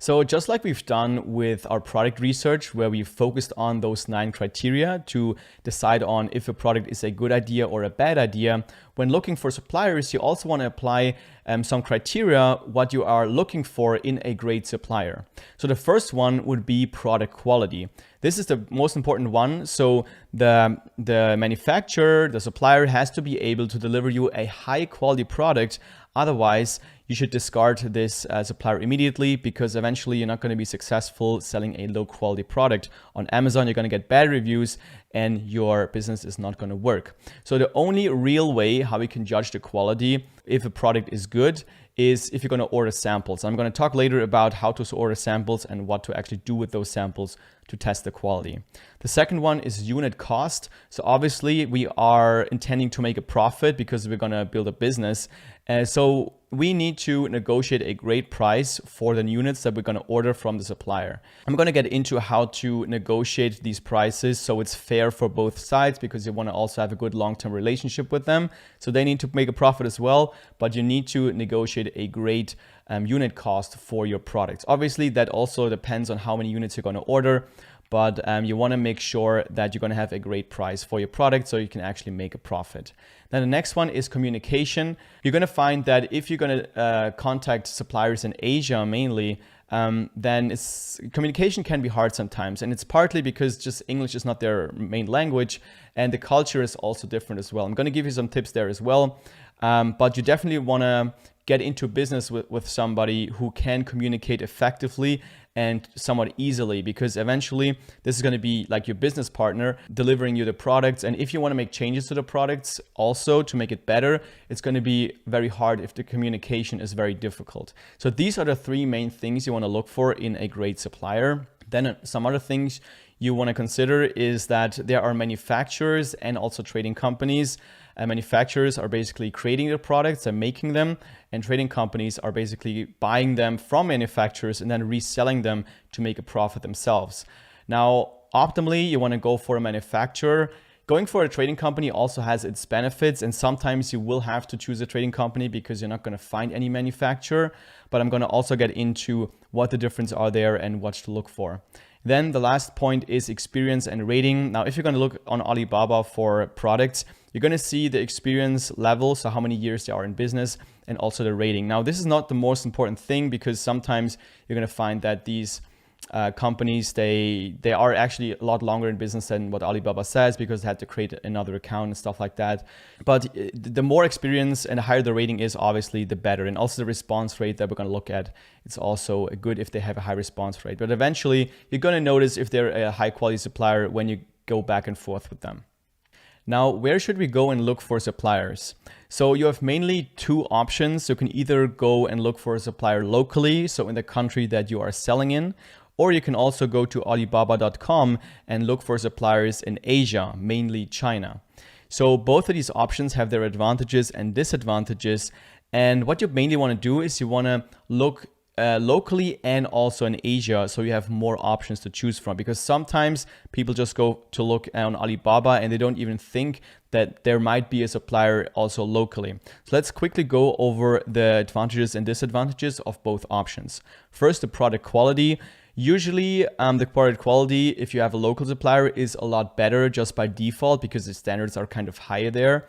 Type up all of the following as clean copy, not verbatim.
So just like we've done with our product research, where we focused on those 9 criteria to decide on if a product is a good idea or a bad idea, when looking for suppliers, you also want to apply some criteria, what you are looking for in a great supplier. So the first one would be product quality. This is the most important one. So the manufacturer, the supplier has to be able to deliver you a high quality product. Otherwise, you should discard this supplier immediately, because eventually you're not going to be successful selling a low quality product. On Amazon, you're going to get bad reviews and your business is not going to work. So the only real way how we can judge the quality if a product is good is if you're going to order samples. I'm going to talk later about how to order samples and what to actually do with those samples to test the quality. The second one is unit cost. So obviously we are intending to make a profit because we're going to build a business. So we need to negotiate a great price for the units that we're going to order from the supplier. I'm going to get into how to negotiate these prices so it's fair for both sides, because you want to also have a good long-term relationship with them. So they need to make a profit as well, but you need to negotiate a great unit cost for your products. Obviously, that also depends on how many units you're going to order, but you want to make sure that you're going to have a great price for your product so you can actually make a profit. Then the next one is communication. You're going to find that if you're going to contact suppliers in Asia mainly, then communication can be hard sometimes. And it's partly because just English is not their main language, and the culture is also different as well. I'm going to give you some tips there as well. But you definitely want to get into business with somebody who can communicate effectively and somewhat easily, because eventually this is going to be like your business partner delivering you the products. And if you want to make changes to the products also to make it better, it's going to be very hard if the communication is very difficult. So these are the 3 main things you want to look for in a great supplier. Then some other things you want to consider is that there are manufacturers and also trading companies. Manufacturers are basically creating the products and making them, and trading companies are basically buying them from manufacturers and then reselling them to make a profit themselves. Now, optimally, you want to go for a manufacturer. Going for a trading company also has its benefits, and sometimes you will have to choose a trading company because you're not going to find any manufacturer, but I'm going to also get into what the differences are there and what to look for. Then the last point is experience and rating. Now, if you're going to look on Alibaba for products, you're going to see the experience level, so how many years they are in business, and also the rating. Now, this is not the most important thing, because sometimes you're going to find that these companies, they are actually a lot longer in business than what Alibaba says, because they had to create another account and stuff like that. But the more experience and the higher the rating is, obviously the better. And also the response rate that we're going to look at, it's also good if they have a high response rate. But eventually you're going to notice if they're a high quality supplier when you go back and forth with them. Now, where should we go and look for suppliers? So you have mainly 2 options. You can either go and look for a supplier locally, so in the country that you are selling in, or you can also go to Alibaba.com and look for suppliers in Asia, mainly China. So both of these options have their advantages and disadvantages. And what you mainly want to do is you want to look locally and also in Asia, so you have more options to choose from, because sometimes people just go to look on Alibaba and they don't even think that there might be a supplier also locally. So let's quickly go over the advantages and disadvantages of both options. First, the product quality. Usually the product quality, if you have a local supplier, is a lot better just by default, because the standards are kind of higher there.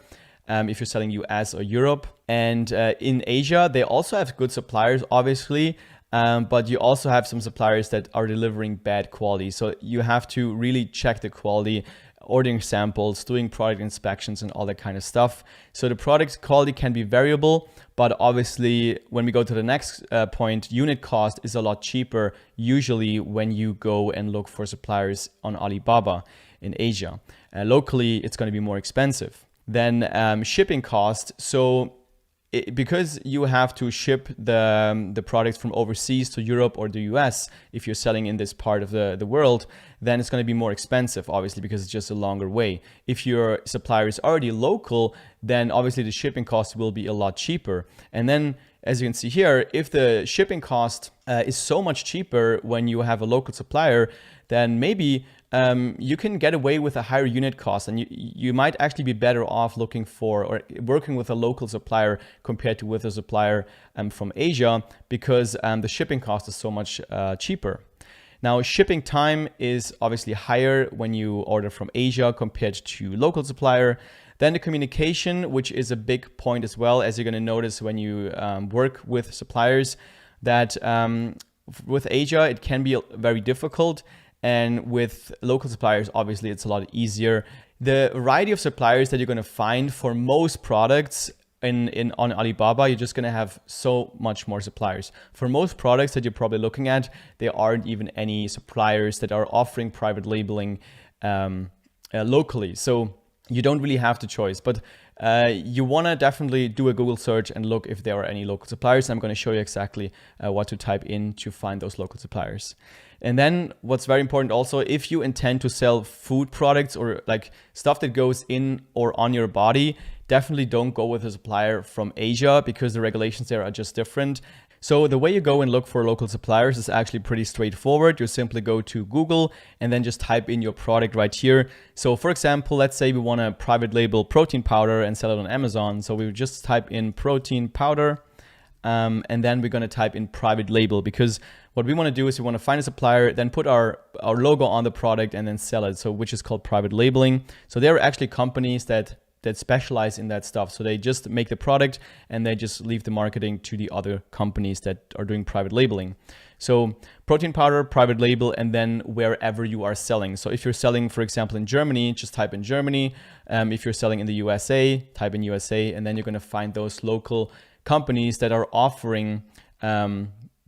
If you're selling US or Europe. And in Asia, they also have good suppliers, obviously, but you also have some suppliers that are delivering bad quality. So you have to really check the quality, ordering samples, doing product inspections and all that kind of stuff. So the product quality can be variable, but obviously when we go to the next point, unit cost is a lot cheaper usually when you go and look for suppliers on Alibaba in Asia. Locally, it's going to be more expensive. Then shipping cost. So because you have to ship the products from overseas to Europe or the US, if you're selling in this part of the world, then it's going to be more expensive, obviously, because it's just a longer way. If your supplier is already local, then obviously the shipping cost will be a lot cheaper. And then, as you can see here, if the shipping cost is so much cheaper when you have a local supplier, then maybe you can get away with a higher unit cost, and you might actually be better off looking for or working with a local supplier compared to with a supplier from Asia, because the shipping cost is so much cheaper. Now, shipping time is obviously higher when you order from Asia compared to local supplier. Then the communication, which is a big point as well, as you're going to notice when you work with suppliers, that with Asia, it can be very difficult. And with local suppliers, obviously, it's a lot easier. The variety of suppliers that you're going to find for most products on Alibaba, you're just going to have so much more suppliers. For most products that you're probably looking at, there aren't even any suppliers that are offering private labeling locally. So you don't really have the choice. But you want to definitely do a Google search and look if there are any local suppliers. I'm going to show you exactly what to type in to find those local suppliers. And then what's very important also, if you intend to sell food products or like stuff that goes in or on your body, definitely don't go with a supplier from Asia, because the regulations there are just different. So the way you go and look for local suppliers is actually pretty straightforward. You simply go to Google and then just type in your product right here. So for example, let's say we want a private label protein powder and sell it on Amazon. So we would just type in protein powder. And then we're going to type in private label, because what we want to do is we want to find a supplier, then put our logo on the product and then sell it. So which is called private labeling. So there are actually companies that specialize in that stuff. So they just make the product and they just leave the marketing to the other companies that are doing private labeling. So protein powder, private label, and then wherever you are selling. So if you're selling, for example, in Germany, just type in Germany. If you're selling in the USA, type in USA, and then you're going to find those local companies that are offering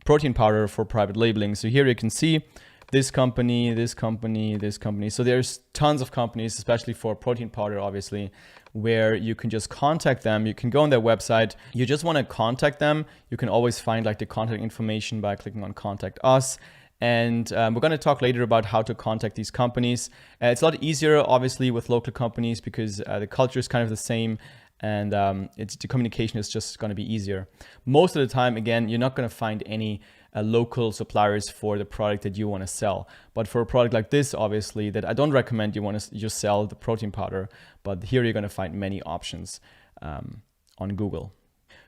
protein powder for private labeling. So here you can see this company, this company, this company. So there's tons of companies, especially for protein powder, obviously, where you can just contact them. You can go on their website. You just want to contact them. You can always find like the contact information by clicking on Contact Us. And we're going to talk later about how to contact these companies. It's a lot easier, obviously, with local companies because the culture is kind of the same. And the communication is just going to be easier. Most of the time, again, you're not going to find any local suppliers for the product that you want to sell. But for a product like this, obviously, that I don't recommend you want to just sell the protein powder. But here you're going to find many options on Google.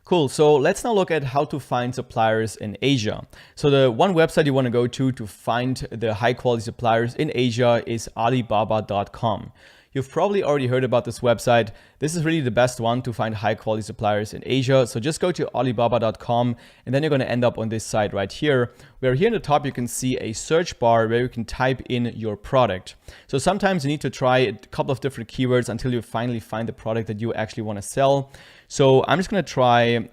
Cool. So let's now look at how to find suppliers in Asia. So the one website you want to go to find the high quality suppliers in Asia is Alibaba.com. You've probably already heard about this website. This is really the best one to find high quality suppliers in Asia. So just go to Alibaba.com and then you're going to end up on this site right here, where here in the top you can see a search bar where you can type in your product. So sometimes you need to try a couple of different keywords until you finally find the product that you actually want to sell. So I'm just going to try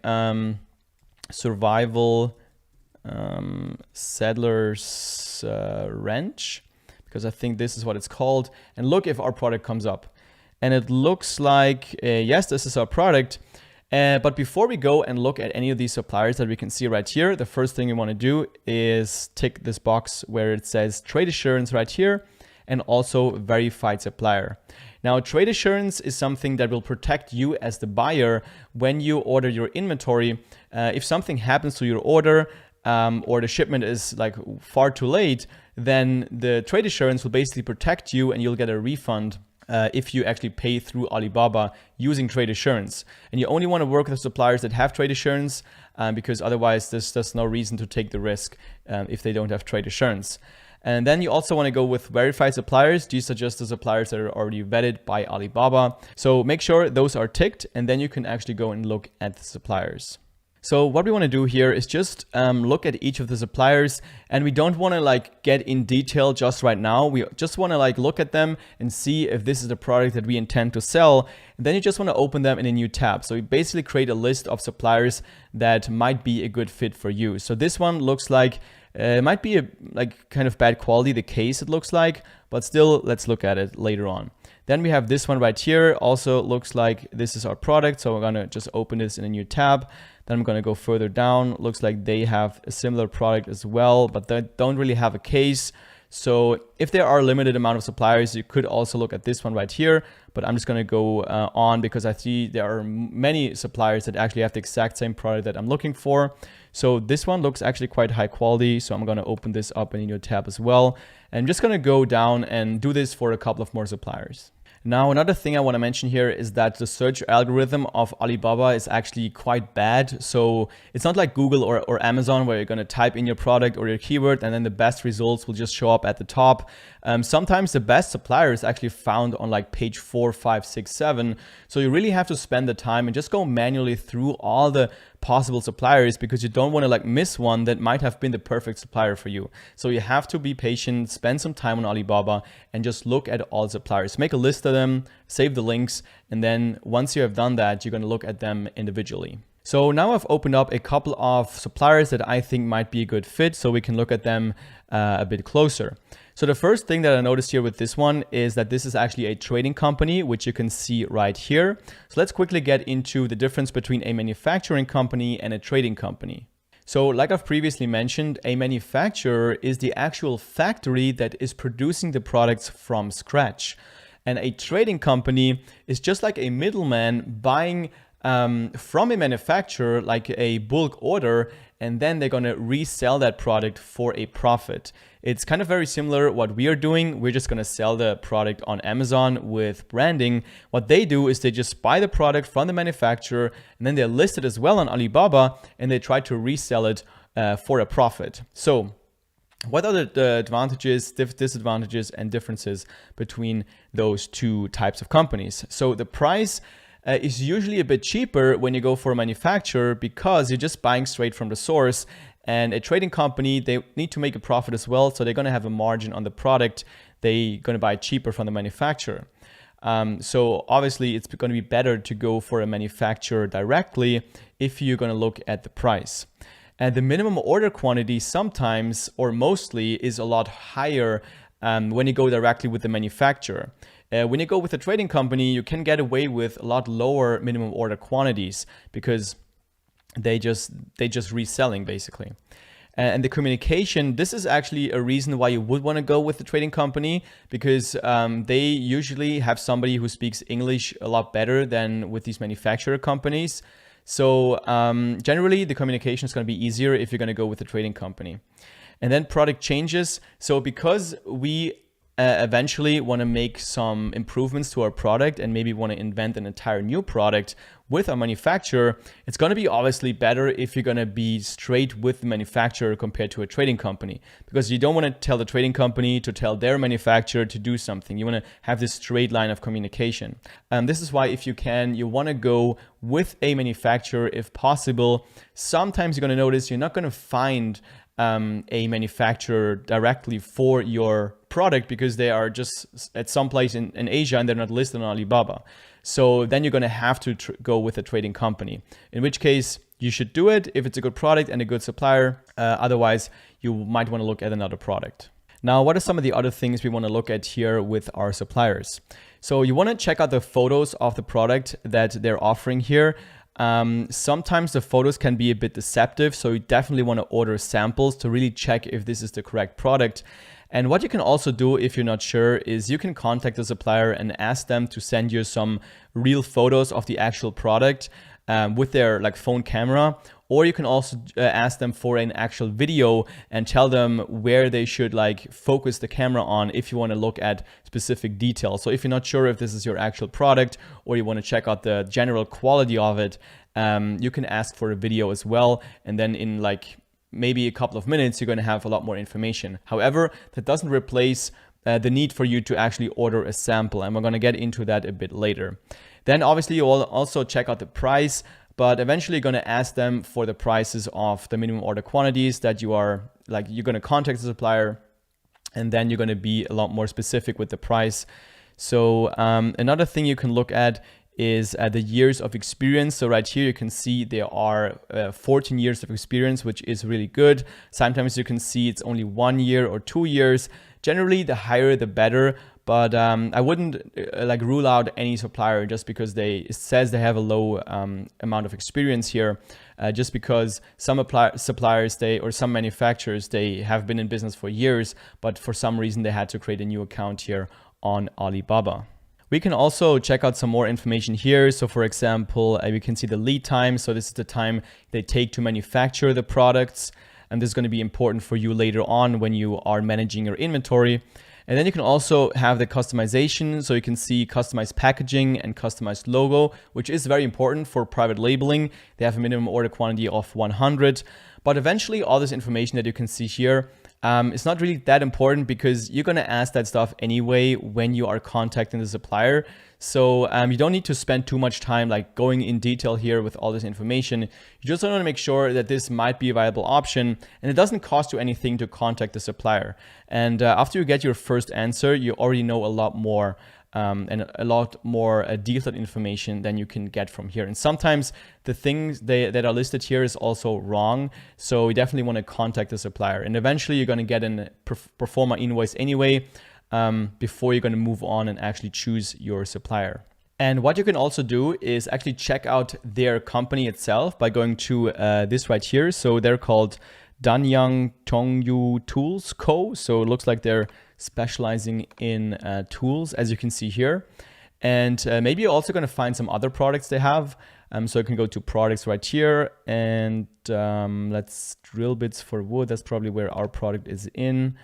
survival settlers ranch, because I think this is what it's called, and look if our product comes up. And it looks like, yes, this is our product. But before we go and look at any of these suppliers that we can see right here, the first thing you want to do is tick this box where it says trade assurance right here, and also verified supplier. Now, trade assurance is something that will protect you as the buyer when you order your inventory. If something happens to your order, or the shipment is like far too late, then the trade assurance will basically protect you and you'll get a refund if you actually pay through Alibaba using trade assurance. And you only want to work with suppliers that have trade assurance because otherwise there's no reason to take the risk if they don't have trade assurance. And then you also want to go with verified suppliers. These are just the suppliers that are already vetted by Alibaba. So make sure those are ticked, and then you can actually go and look at the suppliers. So what we want to do here is just look at each of the suppliers, and we don't want to like get in detail just right now. We just want to like look at them and see if this is the product that we intend to sell. And then you just want to open them in a new tab. So we basically create a list of suppliers that might be a good fit for you. So this one looks like it might be a like kind of bad quality, the case it looks like, but still let's look at it later on. Then we have this one right here. Also looks like this is our product. So we're going to just open this in a new tab. Then I'm going to go further down. Looks like they have a similar product as well, but they don't really have a case. So if there are a limited amount of suppliers, you could also look at this one right here, but I'm just going to go on because I see there are many suppliers that actually have the exact same product that I'm looking for. So this one looks actually quite high quality. So I'm going to open this up in a new tab as well. And I'm just going to go down and do this for a couple of more suppliers. Now, another thing I want to mention here is that the search algorithm of Alibaba is actually quite bad. So it's not like Google or Amazon where you're going to type in your product or your keyword and then the best results will just show up at the top. Sometimes the best supplier is actually found on like page 4, 5, 6, 7. So you really have to spend the time and just go manually through all the possible suppliers because you don't want to like miss one that might have been the perfect supplier for you. So you have to be patient, spend some time on Alibaba and just look at all suppliers. Make a list of them, save the links, and then once you have done that, you're going to look at them individually. So now I've opened up a couple of suppliers that I think might be a good fit so we can look at them a bit closer. So the first thing that I noticed here with this one is that this is actually a trading company, which you can see right here. So let's quickly get into the difference between a manufacturing company and a trading company. So like I've previously mentioned, a manufacturer is the actual factory that is producing the products from scratch. And a trading company is just like a middleman buying from a manufacturer, like a bulk order, and then they're going to resell that product for a profit. It's kind of very similar what we are doing. We're just going to sell the product on Amazon with branding. What they do is they just buy the product from the manufacturer and then they list it as well on Alibaba and they try to resell it for a profit. So what are the advantages, disadvantages, and differences between those two types of companies? So the price is usually a bit cheaper when you go for a manufacturer because you're just buying straight from the source. And a trading company, they need to make a profit as well. So they're going to have a margin on the product. They're going to buy cheaper from the manufacturer. So obviously it's going to be better to go for a manufacturer directly if you're going to look at the price. And the minimum order quantity sometimes or mostly is a lot higher when you go directly with the manufacturer. When you go with a trading company, you can get away with a lot lower minimum order quantities because they just reselling basically. And the communication, this is actually a reason why you would want to go with the trading company because they usually have somebody who speaks English a lot better than with these manufacturer companies. So generally the communication is going to be easier if you're going to go with the trading company. And then product changes. So because we eventually want to make some improvements to our product and maybe want to invent an entire new product with our manufacturer, it's going to be obviously better if you're going to be straight with the manufacturer compared to a trading company, because you don't want to tell the trading company to tell their manufacturer to do something. You want to have this straight line of communication. This is why if you can, you want to go with a manufacturer if possible. Sometimes you're going to notice you're not going to find a manufacturer directly for your product because they are just at some place in Asia and they're not listed on Alibaba. So then you're going to have to go with a trading company, in which case you should do it if it's a good product and a good supplier. Otherwise, you might want to look at another product. Now, what are some of the other things we want to look at here with our suppliers? So you want to check out the photos of the product that they're offering here. Sometimes the photos can be a bit deceptive, so you definitely want to order samples to really check if this is the correct product. And what you can also do if you're not sure is you can contact the supplier and ask them to send you some real photos of the actual product with their phone camera. Or you can also ask them for an actual video and tell them where they should focus the camera on if you want to look at specific details. So if you're not sure if this is your actual product or you want to check out the general quality of it, you can ask for a video as well. And then in maybe a couple of minutes, you're going to have a lot more information. However, that doesn't replace the need for you to actually order a sample. And we're going to get into that a bit later. Then obviously you'll also check out the price, but eventually you're going to ask them for the prices of the minimum order quantities that you are you're going to contact the supplier, and then you're going to be a lot more specific with the price. So another thing you can look at is the years of experience. So right here you can see there are 14 years of experience, which is really good. Sometimes you can see it's only 1 year or 2 years. Generally, the higher the better, But I wouldn't like rule out any supplier just because it says they have a low amount of experience here. Just because some suppliers or some manufacturers, they have been in business for years, but for some reason they had to create a new account here on Alibaba. We can also check out some more information here. So for example, we can see the lead time. So this is the time they take to manufacture the products. And this is going to be important for you later on when you are managing your inventory. And then you can also have the customization. So you can see customized packaging and customized logo, which is very important for private labeling. They have a minimum order quantity of 100. But eventually all this information that you can see here, it's not really that important because you're going to ask that stuff anyway when you are contacting the supplier. So you don't need to spend too much time like going in detail here with all this information. You just want to make sure that this might be a viable option and it doesn't cost you anything to contact the supplier. And after you get your first answer, you already know a lot more and a lot more detailed information than you can get from here. And sometimes the things that are listed here is also wrong. So you definitely want to contact the supplier. And eventually you're going to get a pro forma invoice anyway before you're going to move on and actually choose your supplier. And what you can also do is actually check out their company itself by going to this right here. So they're called Danyang Tongyu Tools Co. So it looks like they're specializing in tools, as you can see here. And maybe you're also going to find some other products they have. So you can go to products right here and let's drill bits for wood. That's probably where our product is in.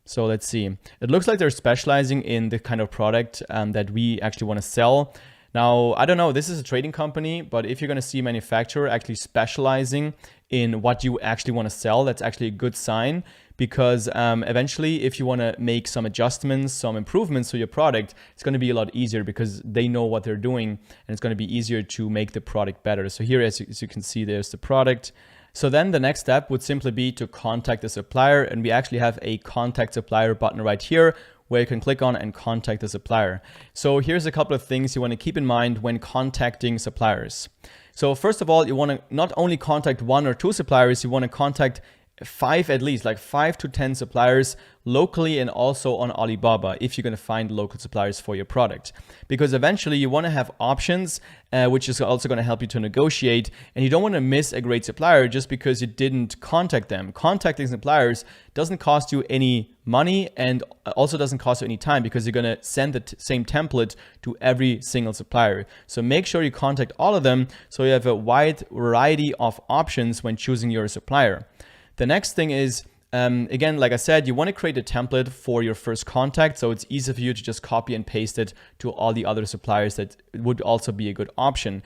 So let's see. It looks like they're specializing in the kind of product that we actually want to sell. Now, I don't know, this is a trading company, but if you're going to see a manufacturer actually specializing in what you actually want to sell, that's actually a good sign, because eventually if you want to make some adjustments, some improvements to your product, it's going to be a lot easier because they know what they're doing and it's going to be easier to make the product better. So here, as you can see, there's the product. So then the next step would simply be to contact the supplier, and we actually have a contact supplier button right here where you can click on and contact the supplier. So here's a couple of things you want to keep in mind when contacting suppliers. So first of all, you want to not only contact 1 or 2 suppliers, you want to contact 5 at least, like 5 to 10 suppliers locally and also on Alibaba if you're going to find local suppliers for your product. Because eventually you want to have options, which is also going to help you to negotiate, and you don't want to miss a great supplier just because you didn't contact them. Contacting suppliers doesn't cost you any money and also doesn't cost you any time because you're going to send the same template to every single supplier. So make sure you contact all of them so you have a wide variety of options when choosing your supplier. The next thing is, again, like I said, you want to create a template for your first contact. So it's easy for you to just copy and paste it to all the other suppliers. That would also be a good option.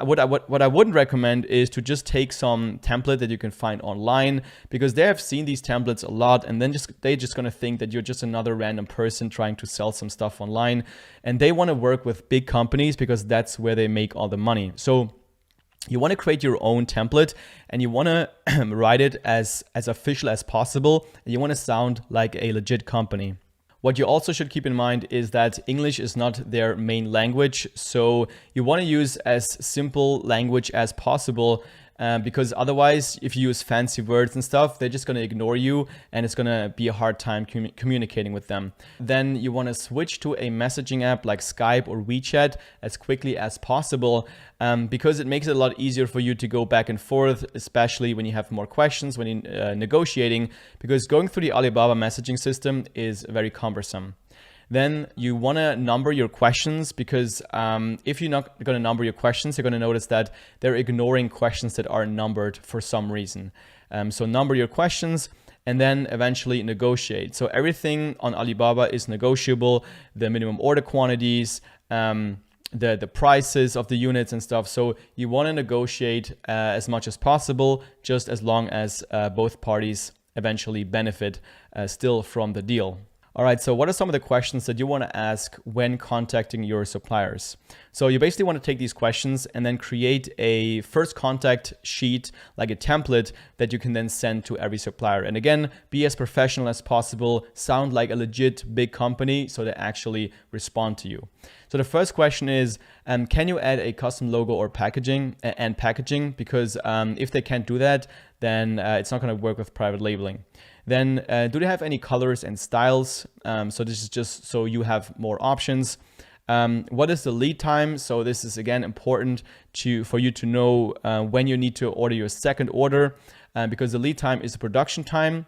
What I wouldn't recommend is to just take some template that you can find online, because they have seen these templates a lot and then they're just going to think that you're just another random person trying to sell some stuff online. And they want to work with big companies because that's where they make all the money. So you want to create your own template and you want to write it as official as possible. And you want to sound like a legit company. What you also should keep in mind is that English is not their main language. So you want to use as simple language as possible. Because otherwise, if you use fancy words and stuff, they're just going to ignore you and it's going to be a hard time communicating with them. Then you want to switch to a messaging app like Skype or WeChat as quickly as possible, because it makes it a lot easier for you to go back and forth, especially when you have more questions, when you're negotiating, because going through the Alibaba messaging system is very cumbersome. Then you want to number your questions, because if you're not going to number your questions, you're going to notice that they're ignoring questions that are numbered for some reason. So number your questions and then eventually negotiate. So everything on Alibaba is negotiable, the minimum order quantities, the prices of the units and stuff. So you want to negotiate as much as possible, just as long as both parties eventually benefit still from the deal. All right, so what are some of the questions that you want to ask when contacting your suppliers? So you basically want to take these questions and then create a first contact sheet, like a template that you can then send to every supplier. And again, be as professional as possible, sound like a legit big company so they actually respond to you. So the first question is, can you add a custom logo or packaging? Because if they can't do that, then it's not going to work with private labeling. Then do they have any colors and styles? So this is just so you have more options. What is the lead time? So this is again important for you to know when you need to order your second order, because the lead time is the production time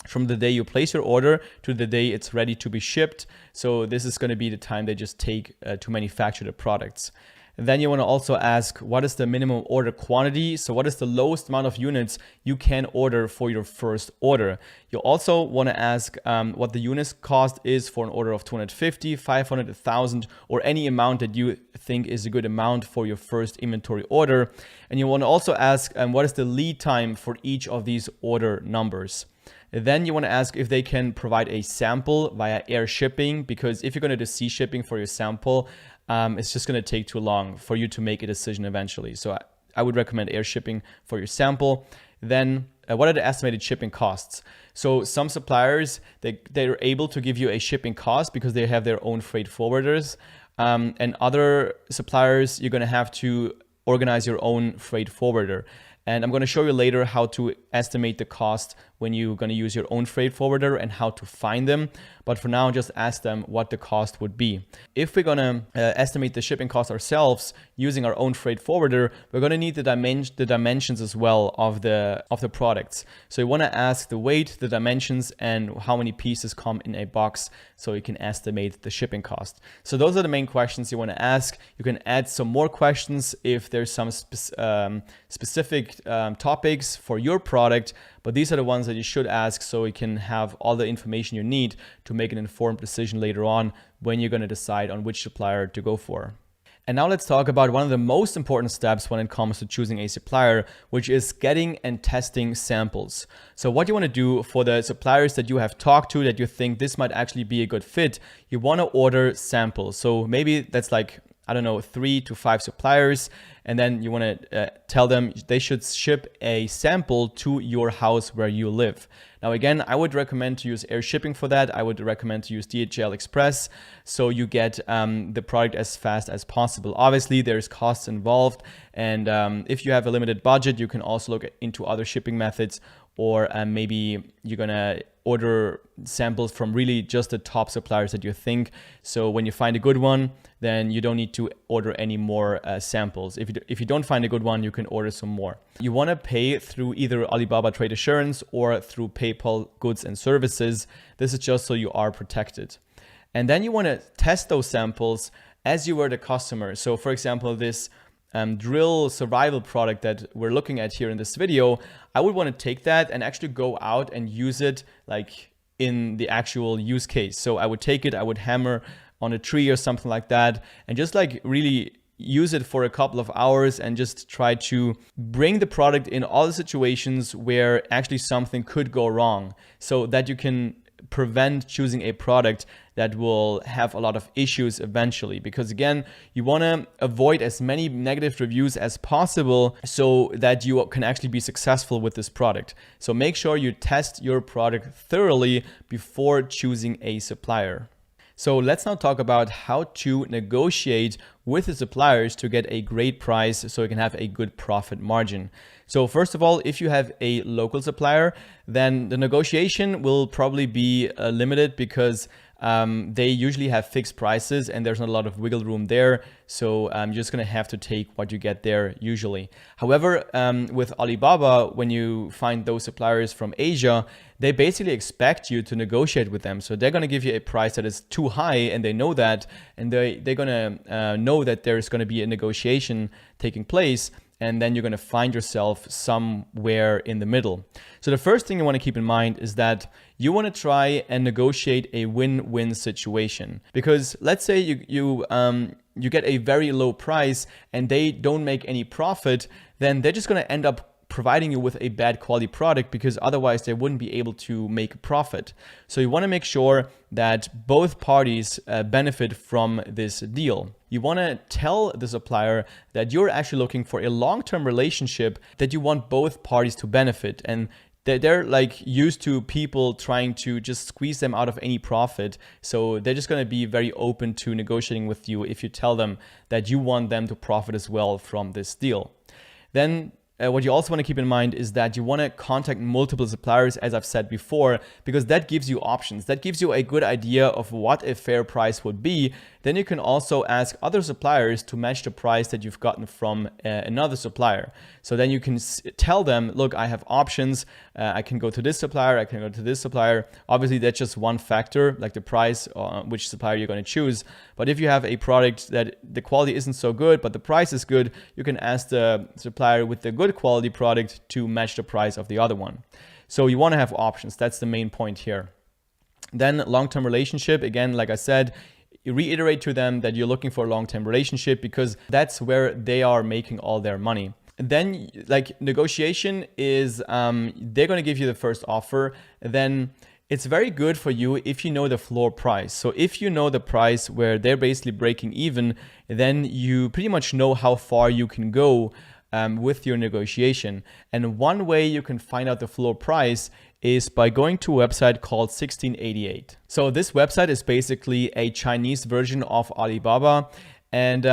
from the day you place your order to the day it's ready to be shipped. So this is going to be the time they just take to manufacture the products. Then you want to also ask, what is the minimum order quantity? So what is the lowest amount of units you can order for your first order? You also want to ask what the units cost is for an order of 250, 500, 1,000, or any amount that you think is a good amount for your first inventory order. And you want to also ask what is the lead time for each of these order numbers. Then you want to ask if they can provide a sample via air shipping, because if you're going to do sea shipping for your sample, it's just going to take too long for you to make a decision eventually. So I would recommend air shipping for your sample. Then what are the estimated shipping costs? So some suppliers, they're able to give you a shipping cost because they have their own freight forwarders. And other suppliers, you're going to have to organize your own freight forwarder. And I'm going to show you later how to estimate the cost when you're going to use your own freight forwarder and how to find them. But for now, just ask them what the cost would be. If we're going to estimate the shipping cost ourselves using our own freight forwarder, we're going to need the dimensions as well of the products. So you want to ask the weight, the dimensions, and how many pieces come in a box so you can estimate the shipping cost. So those are the main questions you want to ask. You can add some more questions if there's some specific topics for your product, but these are the ones that you should ask so you can have all the information you need to make an informed decision later on when you're going to decide on which supplier to go for. And now let's talk about one of the most important steps when it comes to choosing a supplier, which is getting and testing samples. So what you want to do for the suppliers that you have talked to that you think this might actually be a good fit, you want to order samples. So maybe that's like, I don't know, 3 to 5 suppliers. And then you want to tell them they should ship a sample to your house where you live. Now, again, I would recommend to use air shipping for that. I would recommend to use DHL Express so you get the product as fast as possible. Obviously, there's costs involved. And if you have a limited budget, you can also look into other shipping methods, or maybe you're going to order samples from really just the top suppliers that you think. So when you find a good one, then you don't need to order any more samples. If you don't find a good one, you can order some more. You want to pay through either Alibaba Trade Assurance or through PayPal Goods and Services. This is just so you are protected. And then you want to test those samples as you were the customer. So for example, this drill survival product that we're looking at here in this video, I would want to take that and actually go out and use it like in the actual use case. So I would take it, I would hammer on a tree or something like that, and just like really use it for a couple of hours and just try to bring the product in all the situations where actually something could go wrong, so that you can prevent choosing a product that will have a lot of issues eventually. Because again, you want to avoid as many negative reviews as possible so that you can actually be successful with this product. So make sure you test your product thoroughly before choosing a supplier. So let's now talk about how to negotiate with the suppliers to get a great price so you can have a good profit margin. So first of all, if you have a local supplier, then the negotiation will probably be limited because they usually have fixed prices and there's not a lot of wiggle room there. So you're just going to have to take what you get there usually. However, with Alibaba, when you find those suppliers from Asia, they basically expect you to negotiate with them. So they're going to give you a price that is too high, and they know that, and they're going to know that there's going to be a negotiation taking place. And then you're going to find yourself somewhere in the middle. So the first thing you want to keep in mind is that you want to try and negotiate a win-win situation. Because let's say you get a very low price and they don't make any profit, then they're just going to end up providing you with a bad quality product, because otherwise they wouldn't be able to make a profit. So you want to make sure that both parties benefit from this deal. You want to tell the supplier that you're actually looking for a long-term relationship, that you want both parties to benefit, and they're like used to people trying to just squeeze them out of any profit. So they're just going to be very open to negotiating with you if you tell them that you want them to profit as well from this deal. Then what you also want to keep in mind is that you want to contact multiple suppliers, as I've said before, because that gives you options. That gives you a good idea of what a fair price would be. Then you can also ask other suppliers to match the price that you've gotten from another supplier. So then you can tell them, look, I have options. I can go to this supplier. I can go to this supplier. Obviously, that's just one factor, like the price, which supplier you're going to choose. But if you have a product that the quality isn't so good, but the price is good, you can ask the supplier with the good quality product to match the price of the other one. So you want to have options. That's the main point here. Then long-term relationship. Again, like I said, you reiterate to them that you're looking for a long-term relationship because that's where they are making all their money. And then like negotiation is, they're going to give you the first offer. Then it's very good for you if you know the floor price. So if you know the price where they're basically breaking even, then you pretty much know how far you can go with your negotiation. And one way you can find out the floor price is by going to a website called 1688. So this website is basically a Chinese version of Alibaba. And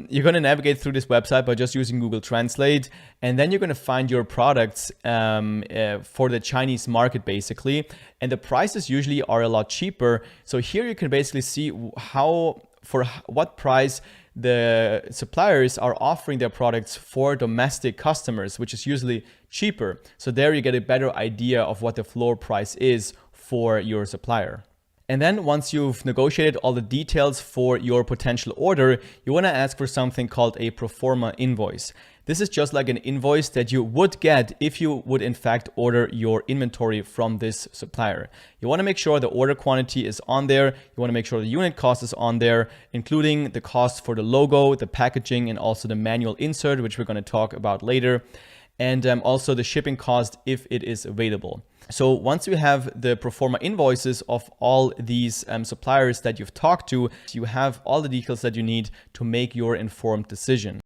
you're going to navigate through this website by just using Google Translate. And then you're going to find your products for the Chinese market, basically. And the prices usually are a lot cheaper. So here you can basically see for what price the suppliers are offering their products for domestic customers, which is usually cheaper. So there you get a better idea of what the floor price is for your supplier. And then once you've negotiated all the details for your potential order, you want to ask for something called a pro forma invoice. This is just like an invoice that you would get if you would in fact order your inventory from this supplier. You want to make sure the order quantity is on there. You want to make sure the unit cost is on there, including the cost for the logo, the packaging, and also the manual insert, which we're going to talk about later. And also the shipping cost if it is available. So once you have the pro forma invoices of all these suppliers that you've talked to, you have all the details that you need to make your informed decision.